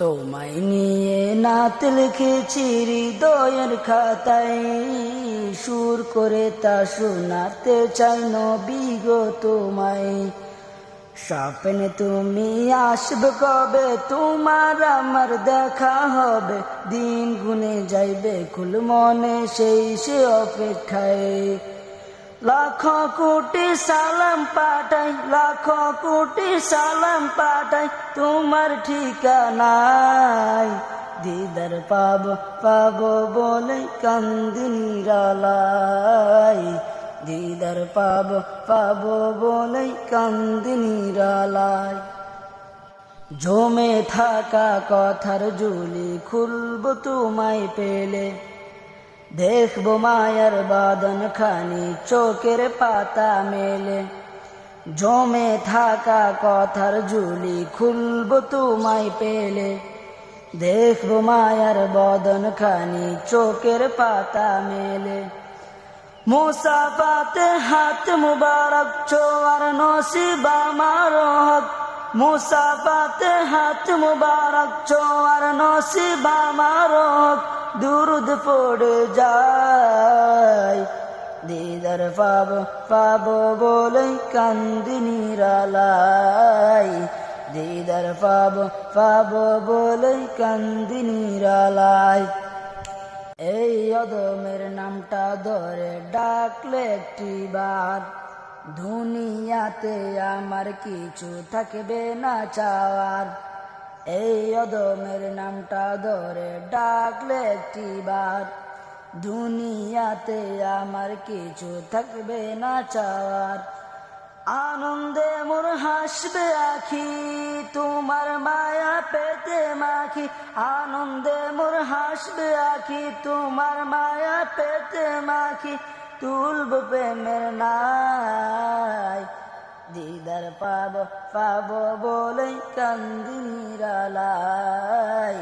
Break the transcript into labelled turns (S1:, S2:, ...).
S1: তোমায় নিয়ে নাত লিখেছি হৃদয়ের খাতায়, সুর করে তা শোনাতে চাই নবী গো তোমায়। স্বপ্নে তুমি আসবে কবে, তোমার আমার দেখা হবে, দিন গুনে যাইবে কুল মনে সেই সে অপেক্ষায়। লাখ কোটি সালাম পাঠাই, লাখ কোটি সালাম পাঠাই তোমার ঠিকানায়। দিদার পাবো পাবো বলে কান্দি নিরালায়, দিদার পাবো পাবো বলে কান্দি নিরালায়। জমে থাকা কথার ঝুলি খুলবো তোমায় পেলে, দেখবো মায়ার বাদন খানি চোখের পাতা মেলে। জমে থাকা কথার ঝুলি খুলবো তোমায় পেলে, দেখবো মায়ার বদন খানি চোখের পাতা মেলে। মুসাফাতে হাত মুবারক ছোঁয়ার নসিব আমার হক, মুসাফাতে হাত মুবারক ছোঁয়ার নসিব আমার হক, দুরুদ পড়ে যায়। দিদার পাবো পাবো বলে কান্দি নিরালায়, দিদার পাবো পাবো বলে কান্দি নিরালায়। এই অদমের নামটা ধরে ডাকলে একটি বার, দুনিয়াতে আমার কিছু থাকবে না চাওয়ার। এই অদমের নামটা ধরে ডাকলে একটি বার, দুনিয়াতে আমার কিছু থাকবে না চাওয়ার। আনন্দে মোর হাসবে আখি, তোমার মায়া পেতে মাখি। আনন্দে মোর হাসবে আখি, তোমার মায়া পেতে মাখি। তুলব প্রেমের নাই, দিদার পাবো পাবো বলে কান্দি নিরালায়।